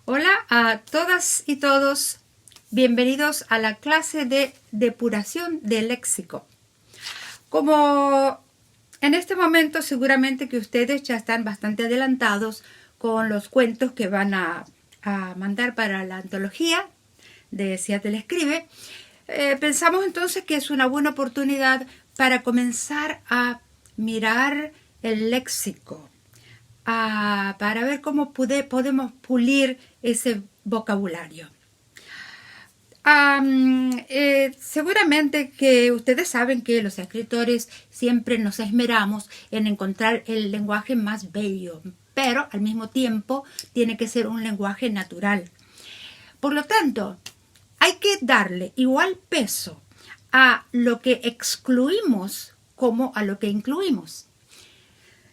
Hola a todas y todos, bienvenidos a la clase de depuración del léxico. Como en este momento seguramente que ustedes ya están bastante adelantados con los cuentos que van a mandar para la antología de Seattle Escribe, pensamos entonces que es una buena oportunidad para comenzar a mirar el léxico, para ver cómo podemos pulir ese vocabulario. Seguramente que ustedes saben que los escritores siempre nos esmeramos en encontrar el lenguaje más bello, pero al mismo tiempo tiene que ser un lenguaje natural. Por lo tanto, hay que darle igual peso a lo que excluimos como a lo que incluimos.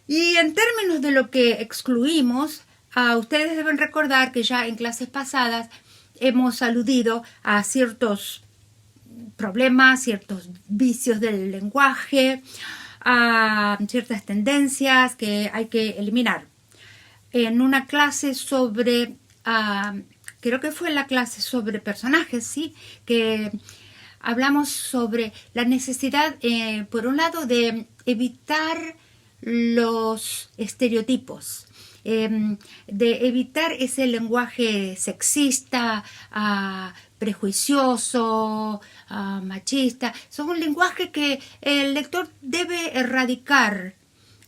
Y en términos de lo que excluimos, ustedes deben recordar que ya en clases pasadas hemos aludido a ciertos problemas, ciertos vicios del lenguaje, a ciertas tendencias que hay que eliminar. En una clase sobre, creo que fue la clase sobre personajes, ¿sí? Que hablamos sobre la necesidad, por un lado, de evitar los estereotipos, de evitar ese lenguaje sexista, prejuicioso, machista. Son un lenguaje que el lector debe erradicar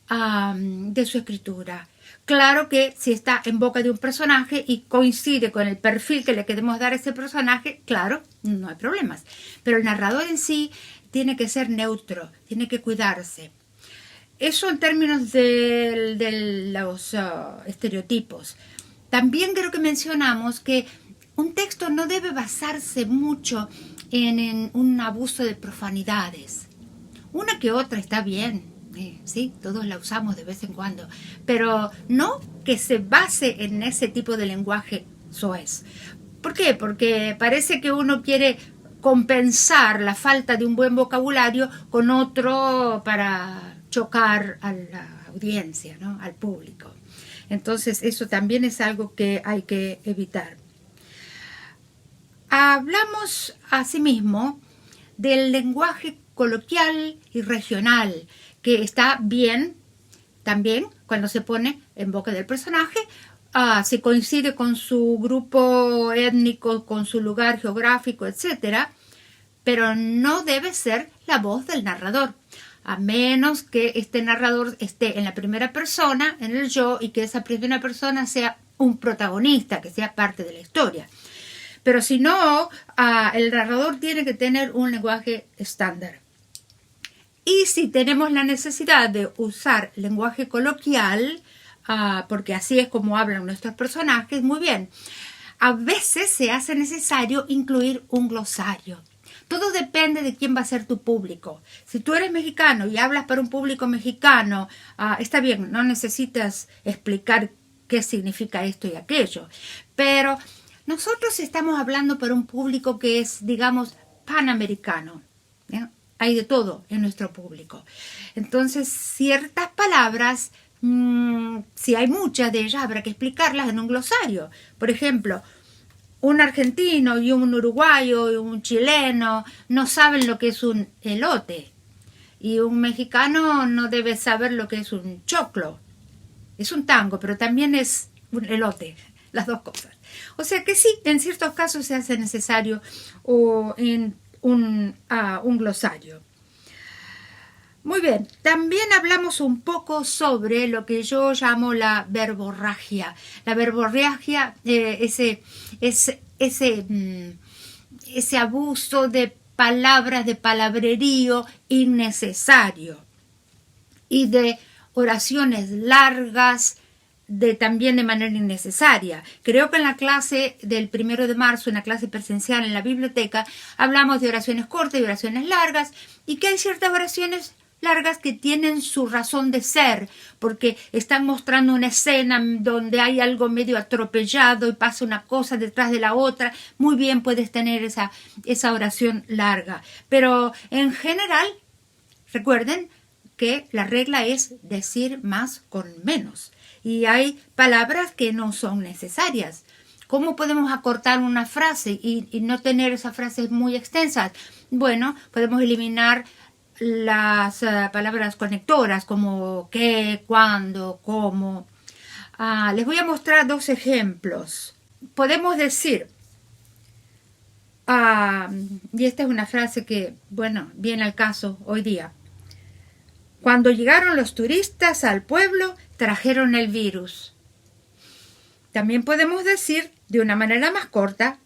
de su escritura. Claro que si está en boca de un personaje y coincide con el perfil que le queremos dar a ese personaje, claro, no hay problemas. Pero el narrador en sí tiene que ser neutro, tiene que cuidarse. Eso en términos de los estereotipos. También creo que mencionamos que un texto no debe basarse mucho en un abuso de profanidades. Una que otra está bien, sí, todos la usamos de vez en cuando, pero no que se base en ese tipo de lenguaje soez. ¿Por qué? Porque parece que uno quiere compensar la falta de un buen vocabulario con otro para chocar a la audiencia, ¿no? Al público. Entonces eso también es algo que hay que evitar. Hablamos asimismo del lenguaje coloquial y regional, que está bien también cuando se pone en boca del personaje, si coincide con su grupo étnico, con su lugar geográfico, etc., pero no debe ser la voz del narrador, a menos que este narrador esté en la primera persona, en el yo, y que esa primera persona sea un protagonista, que sea parte de la historia. Pero si no, el narrador tiene que tener un lenguaje estándar. Y si tenemos la necesidad de usar lenguaje coloquial, porque así es como hablan nuestros personajes, muy bien. A veces se hace necesario incluir un glosario. Todo depende de quién va a ser tu público. Si tú eres mexicano y hablas para un público mexicano, está bien, no necesitas explicar qué significa esto y aquello. Pero nosotros estamos hablando para un público que es, digamos, panamericano. Hay de todo en nuestro público. Entonces, ciertas palabras, si hay muchas de ellas, habrá que explicarlas en un glosario. Por ejemplo, un argentino y un uruguayo y un chileno no saben lo que es un elote. Y un mexicano no debe saber lo que es un choclo. Es un tango, pero también es un elote. Las dos cosas. O sea que sí, en ciertos casos se hace necesario un glosario. Muy bien, también hablamos un poco sobre lo que yo llamo la verborragia. La verborragia, ese abuso de palabras, de palabrerío innecesario y de oraciones largas, también de manera innecesaria. Creo que en la clase del 1 de marzo, en la clase presencial en la biblioteca, hablamos de oraciones cortas y oraciones largas, y que hay ciertas oraciones largas que tienen su razón de ser, porque están mostrando una escena donde hay algo medio atropellado y pasa una cosa detrás de la otra. Muy bien puedes tener esa oración larga, pero en general, recuerden que la regla es decir más con menos. Y hay palabras que no son necesarias, ¿Cómo podemos acortar una frase y no tener esas frases muy extensas? Bueno, podemos eliminar las palabras conectoras como qué, cuándo, cómo. Les voy a mostrar 2 ejemplos. Podemos decir, y esta es una frase que, bueno, viene al caso hoy día. Cuando llegaron los turistas al pueblo, trajeron el virus. También podemos decir, de una manera más corta,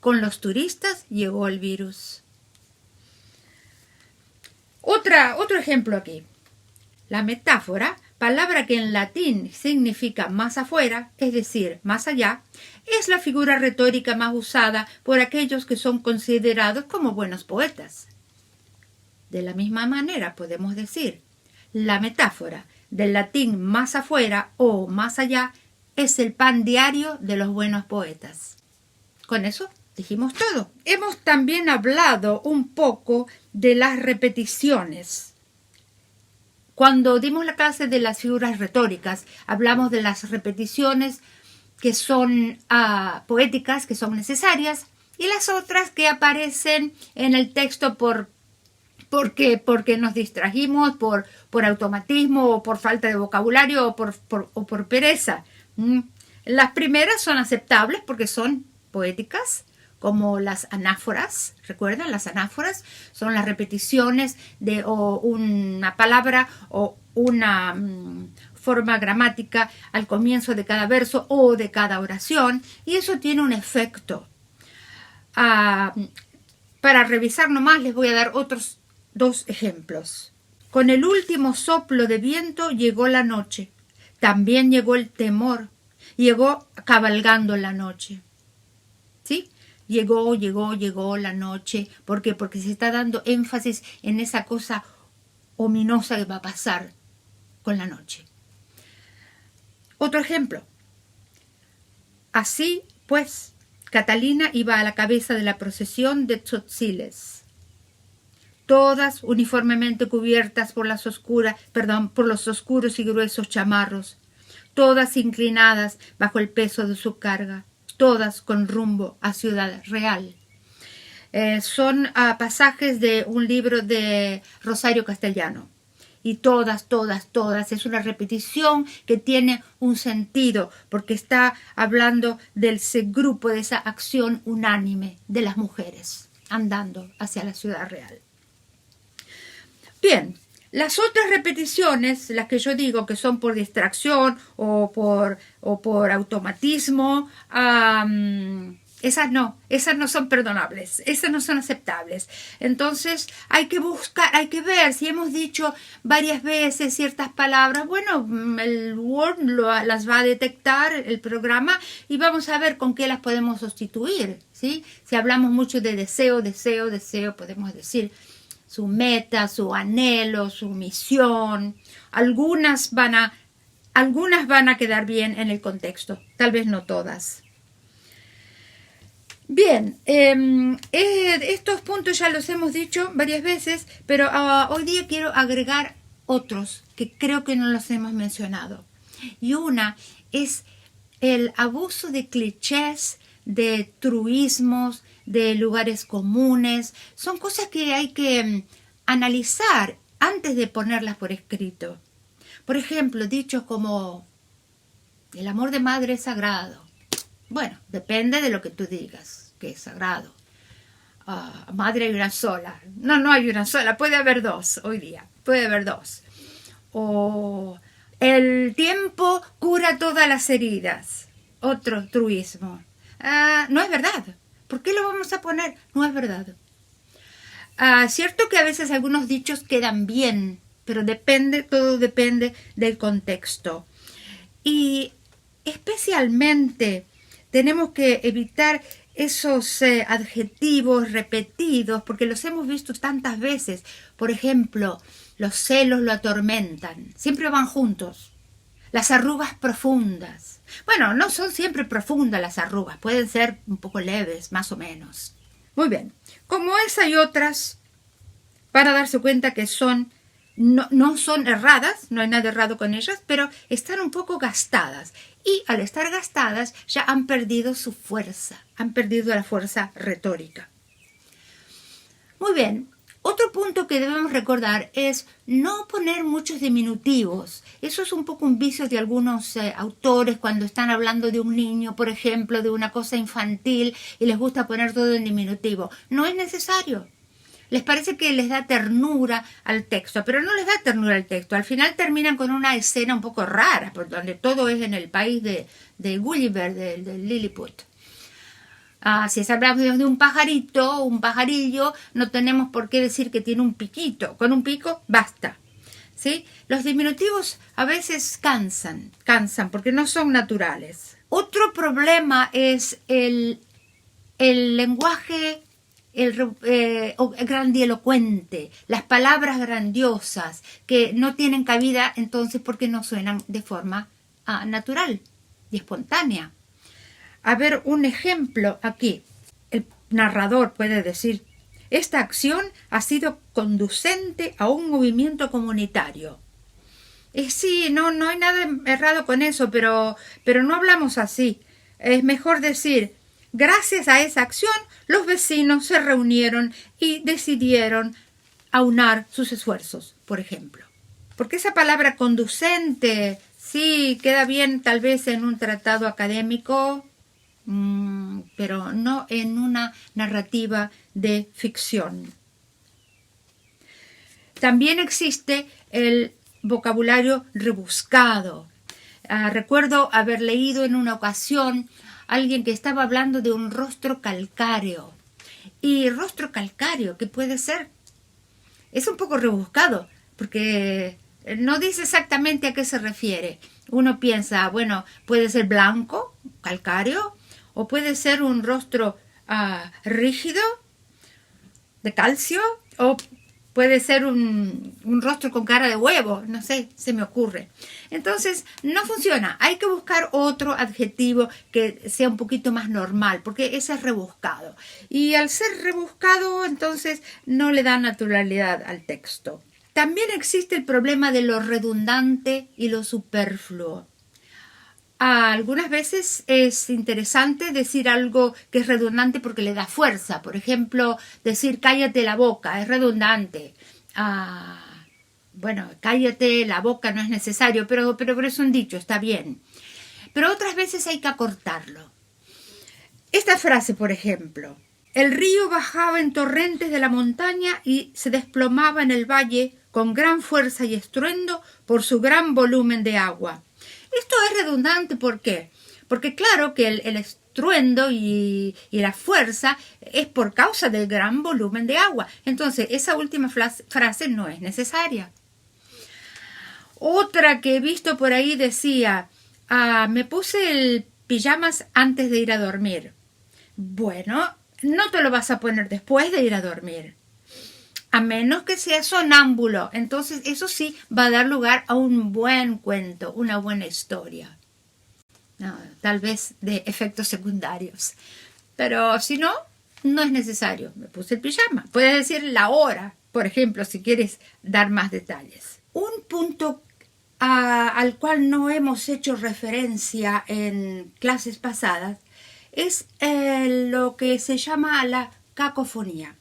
con los turistas llegó el virus. Otro ejemplo aquí. La metáfora, palabra que en latín significa más afuera, es decir, más allá, es la figura retórica más usada por aquellos que son considerados como buenos poetas. De la misma manera podemos decir, la metáfora del latín más afuera o más allá es el pan diario de los buenos poetas. Con eso dijimos todo. Hemos también hablado un poco de las repeticiones. Cuando dimos la clase de las figuras retóricas, hablamos de las repeticiones que son poéticas, que son necesarias, y las otras que aparecen en el texto porque nos distrajimos, por automatismo, o por falta de vocabulario, o por pereza. Las primeras son aceptables porque son poéticas, como las anáforas. ¿Recuerdan? Las anáforas son las repeticiones de una palabra o una forma gramática al comienzo de cada verso o de cada oración, y eso tiene un efecto. Para revisar nomás les voy a dar otros 2 ejemplos. Con el último soplo de viento llegó la noche. También llegó el temor. Llegó cabalgando la noche. ¿Sí? Llegó la noche. ¿Por qué? Porque se está dando énfasis en esa cosa ominosa que va a pasar con la noche. Otro ejemplo. Así, pues, Catalina iba a la cabeza de la procesión de tzotziles, todas uniformemente cubiertas por los oscuros y gruesos chamarros, todas inclinadas bajo el peso de su carga, todas con rumbo a Ciudad Real. Son pasajes de un libro de Rosario Castellano. Y todas, es una repetición que tiene un sentido, porque está hablando de ese grupo, de esa acción unánime de las mujeres, andando hacia la Ciudad Real. Bien, las otras repeticiones, las que yo digo que son por distracción o por automatismo, esas no son perdonables, esas no son aceptables. Entonces hay que buscar, hay que ver si hemos dicho varias veces ciertas palabras. Bueno, el Word las va a detectar, el programa, y vamos a ver con qué las podemos sustituir, ¿sí? Si hablamos mucho de deseo, podemos decir su meta, su anhelo, su misión. Algunas van a quedar bien en el contexto, tal vez no todas. Bien, estos puntos ya los hemos dicho varias veces, pero hoy día quiero agregar otros que creo que no los hemos mencionado. Y una es el abuso de clichés, de truismos, de lugares comunes. Son cosas que hay que analizar antes de ponerlas por escrito. Por ejemplo, dichos como el amor de madre es sagrado. Bueno, depende de lo que tú digas, que es sagrado. Madre hay una sola. No hay una sola, puede haber 2 hoy día, puede haber 2. O el tiempo cura todas las heridas. Otro truismo. No es verdad. ¿Por qué lo vamos a poner? No es verdad. Cierto que a veces algunos dichos quedan bien, pero todo depende del contexto. Y especialmente tenemos que evitar esos adjetivos repetidos, porque los hemos visto tantas veces. Por ejemplo, los celos lo atormentan. Siempre van juntos. Las arrugas profundas. Bueno, no son siempre profundas las arrugas. Pueden ser un poco leves, más o menos. Muy bien. Como esa y otras, para darse cuenta que son no son erradas, no hay nada errado con ellas, pero están un poco gastadas. Y al estar gastadas ya han perdido su fuerza, han perdido la fuerza retórica. Muy bien, otro punto que debemos recordar es no poner muchos diminutivos. Eso es un poco un vicio de algunos autores cuando están hablando de un niño, por ejemplo, de una cosa infantil y les gusta poner todo en diminutivo. No es necesario. Les parece que les da ternura al texto, pero no les da ternura al texto. Al final terminan con una escena un poco rara, por donde todo es en el país de Gulliver, de Lilliput. Si hablamos de un pajarito, un pajarillo, no tenemos por qué decir que tiene un piquito. Con un pico, basta. ¿Sí? Los diminutivos a veces cansan porque no son naturales. Otro problema es el lenguaje grandilocuente, las palabras grandiosas que no tienen cabida entonces porque no suenan de forma natural y espontánea. A ver, un ejemplo aquí. El narrador puede decir: esta acción ha sido conducente a un movimiento comunitario. Sí, no hay nada errado con eso, pero no hablamos así. Es mejor decir: gracias a esa acción, los vecinos se reunieron y decidieron aunar sus esfuerzos, por ejemplo. Porque esa palabra conducente, sí, queda bien tal vez en un tratado académico, pero no en una narrativa de ficción. También existe el vocabulario rebuscado. Recuerdo haber leído en una ocasión alguien que estaba hablando de un rostro calcáreo. Y rostro calcáreo, ¿qué puede ser? Es un poco rebuscado, porque no dice exactamente a qué se refiere. Uno piensa, bueno, puede ser blanco, calcáreo, o puede ser un rostro rígido, de calcio, o puede ser un rostro con cara de huevo, no sé, se me ocurre. Entonces, no funciona. Hay que buscar otro adjetivo que sea un poquito más normal, porque ese es rebuscado. Y al ser rebuscado, entonces, no le da naturalidad al texto. También existe el problema de lo redundante y lo superfluo. Algunas veces es interesante decir algo que es redundante porque le da fuerza. Por ejemplo, decir cállate la boca es redundante. Bueno, cállate la boca no es necesario, pero es un dicho, está bien. Pero otras veces hay que acortarlo. Esta frase, por ejemplo: el río bajaba en torrentes de la montaña y se desplomaba en el valle con gran fuerza y estruendo por su gran volumen de agua. Esto es redundante, ¿por qué? Porque claro que el estruendo y la fuerza es por causa del gran volumen de agua. Entonces, esa última frase no es necesaria. Otra que he visto por ahí decía: me puse el pijamas antes de ir a dormir. Bueno, no te lo vas a poner después de ir a dormir. A menos que sea sonámbulo, entonces eso sí va a dar lugar a un buen cuento, una buena historia. No, tal vez de efectos secundarios. Pero si no, no es necesario. Me puse el pijama. Puedes decir la hora, por ejemplo, si quieres dar más detalles. Un punto al cual no hemos hecho referencia en clases pasadas es lo que se llama la cacofonía.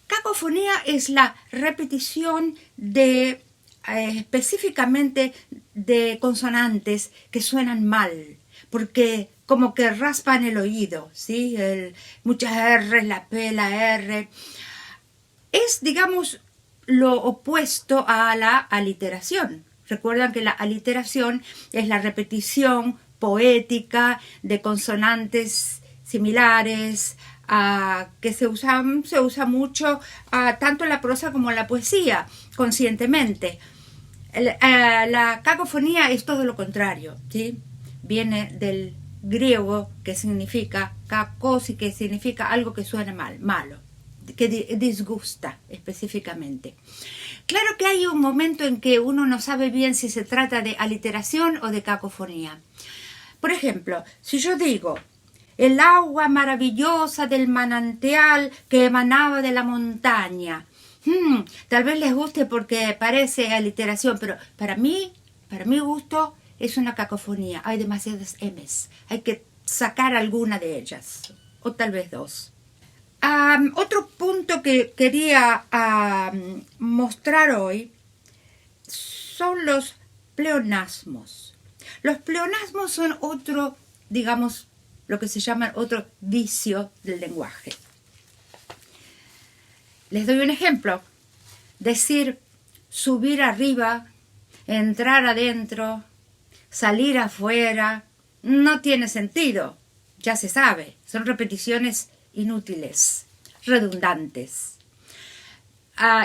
Cacofonía es la repetición de específicamente de consonantes que suenan mal, porque como que raspan el oído, ¿sí? Muchas R, la P, la R. Es, digamos, lo opuesto a la aliteración. Recuerdan que la aliteración es la repetición poética de consonantes similares, que se usa mucho tanto en la prosa como en la poesía, conscientemente. La cacofonía es todo lo contrario, ¿sí? Viene del griego, que significa kakos, y que significa algo que suena mal, malo, que disgusta específicamente. Claro que hay un momento en que uno no sabe bien si se trata de aliteración o de cacofonía. Por ejemplo, si yo digo: el agua maravillosa del manantial que emanaba de la montaña. Tal vez les guste porque parece aliteración, pero para mi gusto, es una cacofonía. Hay demasiadas M's. Hay que sacar alguna de ellas, o tal vez dos. Otro punto que quería mostrar hoy son los pleonasmos. Los pleonasmos son otro, digamos, lo que se llama otro vicio del lenguaje. Les doy un ejemplo. Decir subir arriba, entrar adentro, salir afuera, no tiene sentido. Ya se sabe, son repeticiones inútiles, redundantes.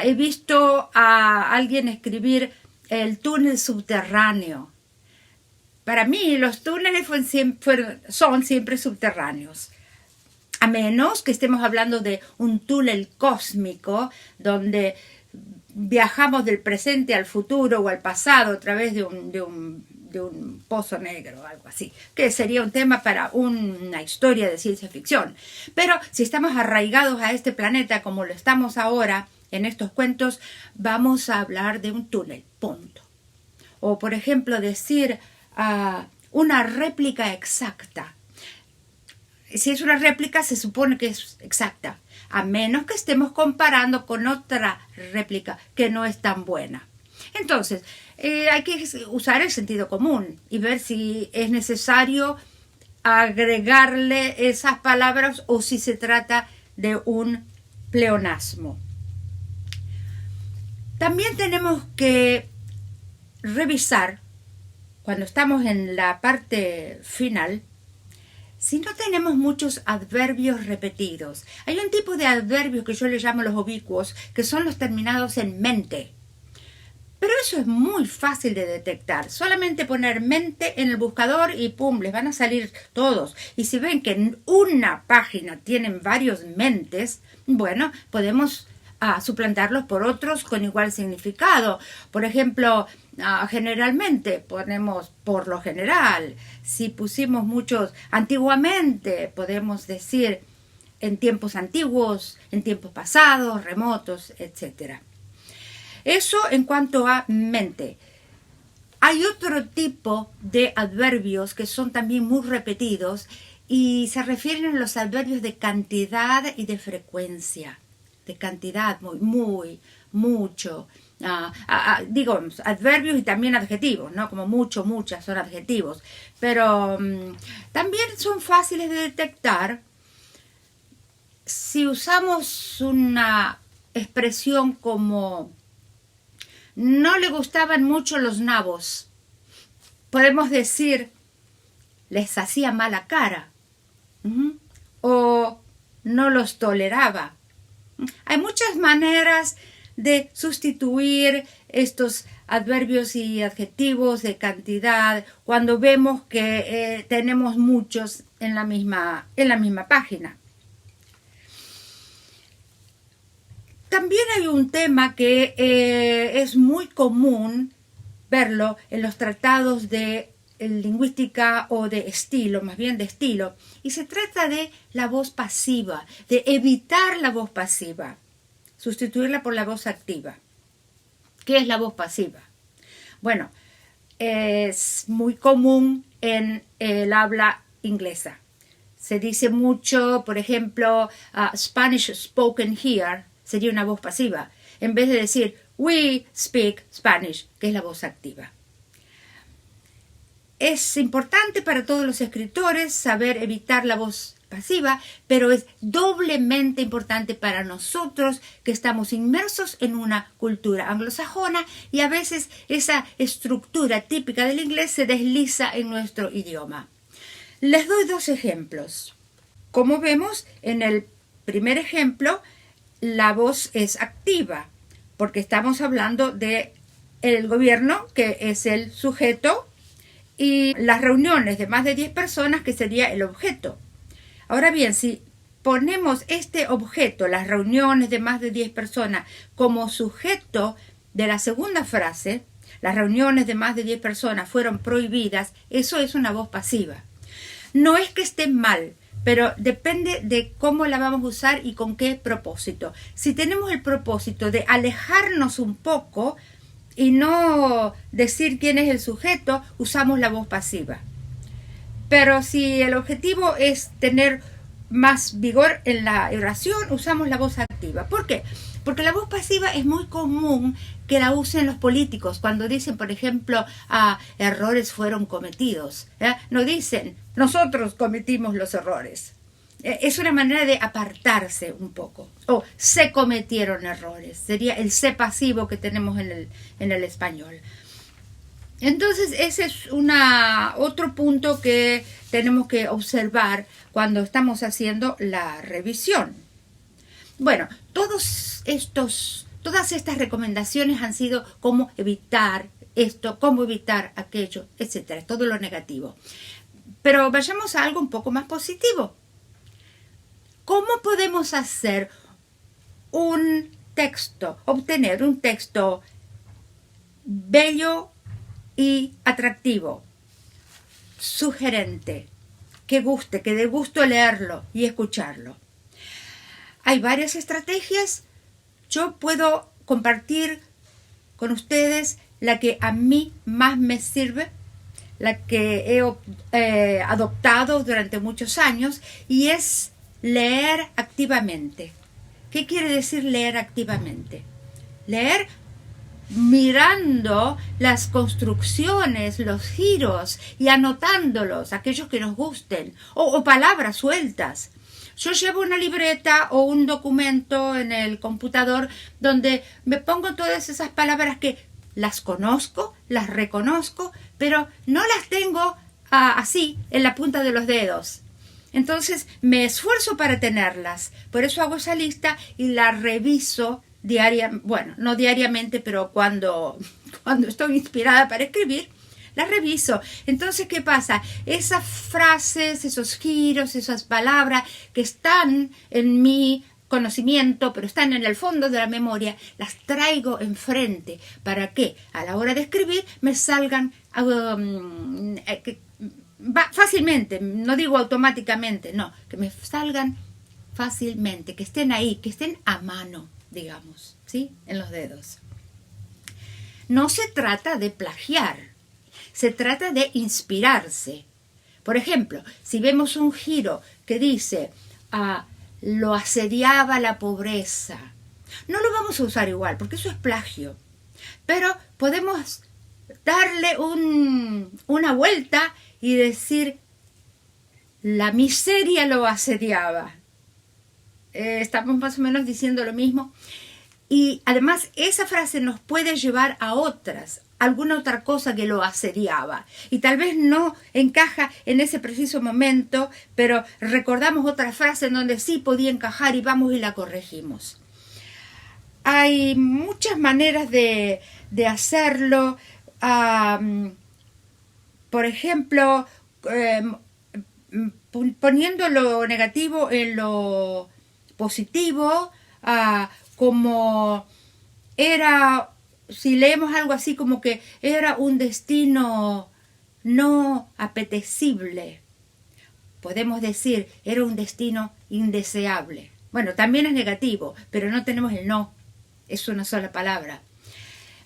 He visto a alguien escribir el túnel subterráneo. Para mí los túneles son siempre subterráneos. A menos que estemos hablando de un túnel cósmico donde viajamos del presente al futuro o al pasado a través de un pozo negro o algo así, que sería un tema para una historia de ciencia ficción. Pero si estamos arraigados a este planeta como lo estamos ahora en estos cuentos, vamos a hablar de un túnel, punto. O por ejemplo decir una réplica exacta. Si es una réplica se supone que es exacta, a menos que estemos comparando con otra réplica que no es tan buena. Entonces, hay que usar el sentido común y ver si es necesario agregarle esas palabras o si se trata de un pleonasmo. También tenemos que revisar, cuando estamos en la parte final, si no tenemos muchos adverbios repetidos. Hay un tipo de adverbios que yo le llamo los ubicuos, que son los terminados en mente. Pero eso es muy fácil de detectar. Solamente poner mente en el buscador y ¡pum!, les van a salir todos. Y si ven que en una página tienen varios mentes, bueno, podemos suplantarlos por otros con igual significado. Por ejemplo, generalmente ponemos por lo general. Si pusimos muchos antiguamente, podemos decir en tiempos antiguos, en tiempos pasados, remotos, etc. Eso en cuanto a mente. Hay otro tipo de adverbios que son también muy repetidos y se refieren a los adverbios de cantidad y de frecuencia. De cantidad, muy, mucho. Digo, adverbios y también adjetivos, ¿no? Como mucho, muchas son adjetivos. Pero también son fáciles de detectar si usamos una expresión como no le gustaban mucho los nabos. Podemos decir les hacía mala cara. O no los toleraba. Hay muchas maneras de sustituir estos adverbios y adjetivos de cantidad cuando vemos que tenemos muchos en la misma página. También hay un tema que es muy común verlo en los tratados de lingüística o de estilo, más bien de estilo, y se trata de la voz pasiva, de evitar la voz pasiva, sustituirla por la voz activa. ¿Qué es la voz pasiva? Bueno, es muy común en el habla inglesa. Se dice mucho, por ejemplo, Spanish spoken here, sería una voz pasiva, en vez de decir we speak Spanish, que es la voz activa. Es importante para todos los escritores saber evitar la voz pasiva, pero es doblemente importante para nosotros que estamos inmersos en una cultura anglosajona y a veces esa estructura típica del inglés se desliza en nuestro idioma. Les doy dos ejemplos. Como vemos, en el primer ejemplo, la voz es activa, porque estamos hablando de el gobierno, que es el sujeto, y las reuniones de más de 10 personas, que sería el objeto. Ahora bien, si ponemos este objeto, las reuniones de más de 10 personas, como sujeto de la segunda frase, las reuniones de más de 10 personas fueron prohibidas, eso es una voz pasiva. No es que esté mal, pero depende de cómo la vamos a usar y con qué propósito. Si tenemos el propósito de alejarnos un poco y no decir quién es el sujeto, usamos la voz pasiva. Pero si el objetivo es tener más vigor en la oración, usamos la voz activa. ¿Por qué? Porque la voz pasiva es muy común que la usen los políticos cuando dicen, por ejemplo, errores fueron cometidos. No dicen, nosotros cometimos los errores. Es una manera de apartarse un poco. O se cometieron errores. Sería el se pasivo que tenemos en el español. Entonces ese es otro punto que tenemos que observar cuando estamos haciendo la revisión. Bueno, todas estas recomendaciones han sido cómo evitar esto, cómo evitar aquello, etcétera, todo lo negativo. Pero vayamos a algo un poco más positivo. ¿Cómo podemos hacer obtener un texto bello y atractivo, sugerente, que guste, que dé gusto leerlo y escucharlo? Hay varias estrategias. Yo puedo compartir con ustedes la que a mí más me sirve, la que he adoptado durante muchos años, y es leer activamente. ¿Qué quiere decir leer activamente? Leer mirando las construcciones, los giros y anotándolos, aquellos que nos gusten, o palabras sueltas. Yo llevo una libreta o un documento en el computador donde me pongo todas esas palabras que las conozco, las reconozco, pero no las tengo así en la punta de los dedos. Entonces me esfuerzo para tenerlas. Por eso hago esa lista y la reviso no diariamente, pero cuando estoy inspirada para escribir, la reviso. Entonces, ¿qué pasa? Esas frases, esos giros, esas palabras que están en mi conocimiento, pero están en el fondo de la memoria, las traigo enfrente para que a la hora de escribir me salgan fácilmente, no digo automáticamente, no, que me salgan fácilmente, que estén ahí, que estén a mano, digamos, ¿sí? En los dedos. No se trata de plagiar, se trata de inspirarse. Por ejemplo, si vemos un giro que dice, lo asediaba la pobreza, no lo vamos a usar igual, porque eso es plagio. Pero podemos darle una vuelta y decir, la miseria lo asediaba. Estamos más o menos diciendo lo mismo. Y además esa frase nos puede llevar a alguna otra cosa que lo asediaba. Y tal vez no encaja en ese preciso momento, pero recordamos otra frase en donde sí podía encajar y vamos y la corregimos. Hay muchas maneras de hacerlo. Por ejemplo, poniendo lo negativo en lo positivo, como si leemos algo así como que era un destino no apetecible, podemos decir era un destino indeseable. Bueno, también es negativo, pero no tenemos el no, es una sola palabra.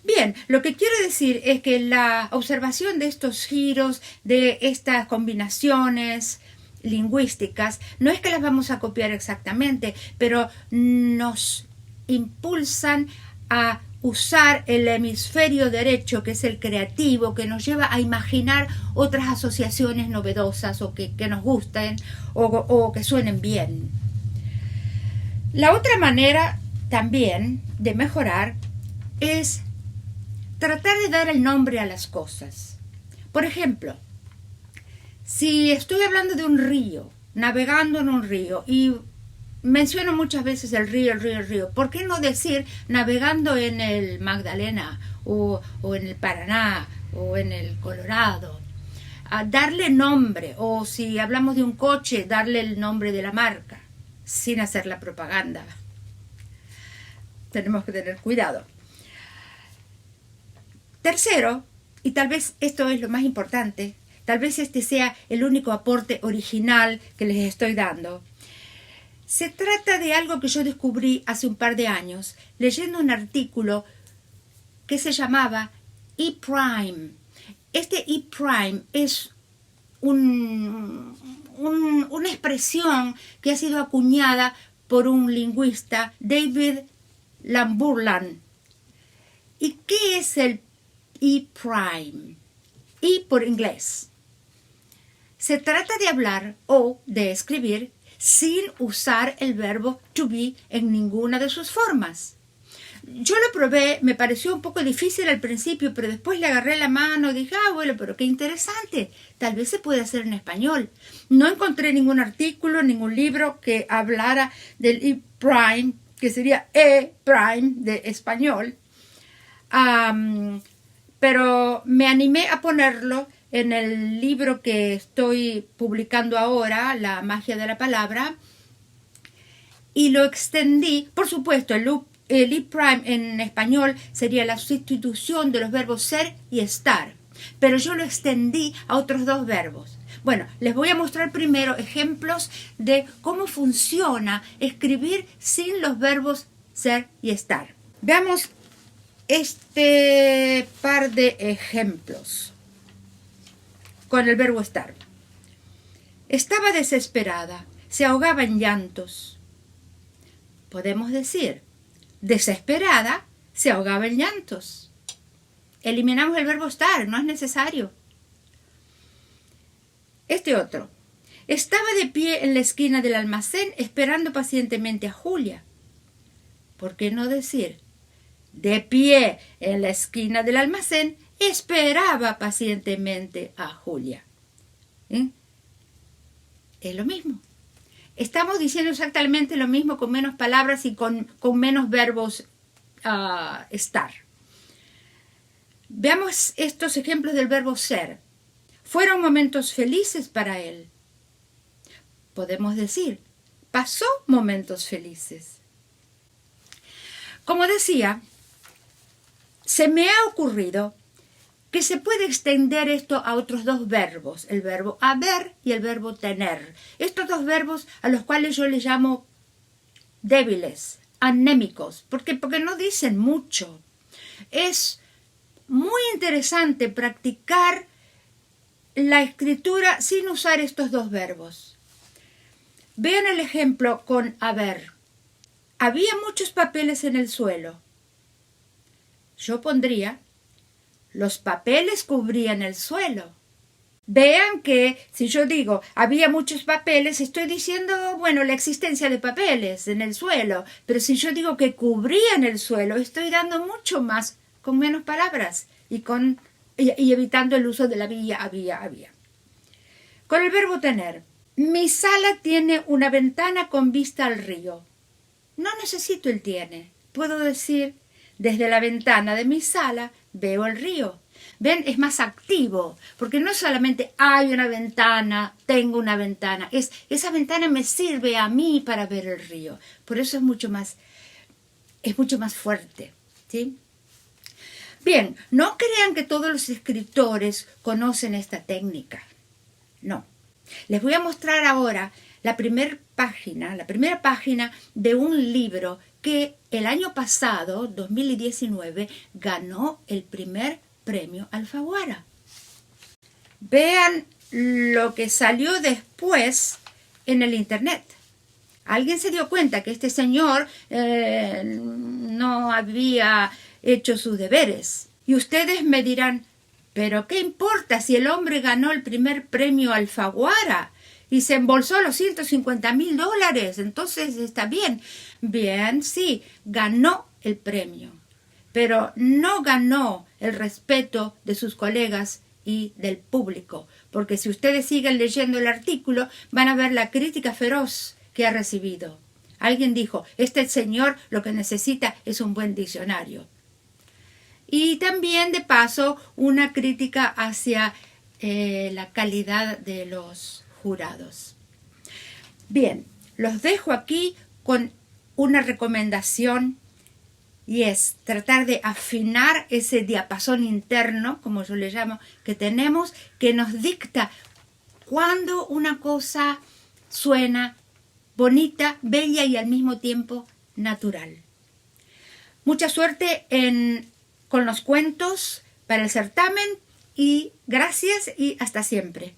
Bien, lo que quiero decir es que la observación de estos giros, de estas combinaciones lingüísticas, no es que las vamos a copiar exactamente, pero nos impulsan a usar el hemisferio derecho, que es el creativo, que nos lleva a imaginar otras asociaciones novedosas o que nos gusten o que suenen bien. La otra manera también de mejorar es tratar de dar el nombre a las cosas. Por ejemplo, si estoy hablando de un río, navegando en un río, y menciono muchas veces el río, ¿por qué no decir navegando en el Magdalena o en el Paraná o en el Colorado? Darle nombre, o si hablamos de un coche, darle el nombre de la marca, sin hacer la propaganda. Tenemos que tener cuidado. Tercero, y tal vez esto es lo más importante, Tal vez este sea el único aporte original que les estoy dando. Se trata de algo que yo descubrí hace un par de años, leyendo un artículo que se llamaba E-Prime. Este E-Prime es una expresión que ha sido acuñada por un lingüista, David Lamburland. ¿Y qué es el E-Prime? E por inglés. Se trata de hablar o de escribir sin usar el verbo to be en ninguna de sus formas. Yo lo probé, me pareció un poco difícil al principio, pero después le agarré la mano y dije, bueno, pero qué interesante, tal vez se puede hacer en español. No encontré ningún artículo, ningún libro que hablara del E-Prime, que sería E-Prime de español, pero me animé a ponerlo en el libro que estoy publicando ahora, La magia de la palabra, y lo extendí. Por supuesto, el E-Prime en español sería la sustitución de los verbos ser y estar, pero yo lo extendí a otros dos verbos. Bueno, les voy a mostrar primero ejemplos de cómo funciona escribir sin los verbos ser y estar. Veamos este par de ejemplos con el verbo estar. Estaba desesperada, se ahogaba en llantos. Podemos decir, desesperada, se ahogaba en llantos. Eliminamos el verbo estar, no es necesario. Este otro. Estaba de pie en la esquina del almacén esperando pacientemente a Julia. ¿Por qué no decir? De pie en la esquina del almacén esperaba pacientemente a Julia. Es lo mismo. Estamos diciendo exactamente lo mismo con menos palabras y con menos verbos estar. Veamos estos ejemplos del verbo ser. Fueron momentos felices para él. Podemos decir, pasó momentos felices. Como decía, se me ha ocurrido que se puede extender esto a otros dos verbos, el verbo haber y el verbo tener. Estos dos verbos a los cuales yo les llamo débiles, anémicos, porque no dicen mucho. Es muy interesante practicar la escritura sin usar estos dos verbos. Vean el ejemplo con haber. Había muchos papeles en el suelo. Yo pondría, los papeles cubrían el suelo. Vean que si yo digo había muchos papeles, estoy diciendo, bueno, la existencia de papeles en el suelo. Pero si yo digo que cubrían el suelo, estoy dando mucho más, con menos palabras y evitando el uso de la había. Con el verbo tener. Mi sala tiene una ventana con vista al río. No necesito el tiene. Puedo decir, desde la ventana de mi sala veo el río. ¿Ven? Es más activo, porque no solamente hay una ventana, tengo una ventana. Esa ventana me sirve a mí para ver el río. Por eso es mucho más fuerte, ¿sí? Bien, no crean que todos los escritores conocen esta técnica. No. Les voy a mostrar ahora la primera página de un libro que el año pasado, 2019, ganó el primer premio Alfaguara. Vean lo que salió después en el internet. Alguien se dio cuenta que este señor no había hecho sus deberes. Y ustedes me dirán, ¿pero qué importa si el hombre ganó el primer premio Alfaguara y se embolsó los $150,000? Entonces está bien. Bien, sí, ganó el premio, pero no ganó el respeto de sus colegas y del público, porque si ustedes siguen leyendo el artículo van a ver la crítica feroz que ha recibido. Alguien dijo, este señor lo que necesita es un buen diccionario. Y también, de paso, una crítica hacia la calidad de los jurados. Bien, los dejo aquí con una recomendación y es tratar de afinar ese diapasón interno, como yo le llamo, que tenemos, que nos dicta cuando una cosa suena bonita, bella y al mismo tiempo natural. Mucha suerte con los cuentos para el certamen y gracias y hasta siempre.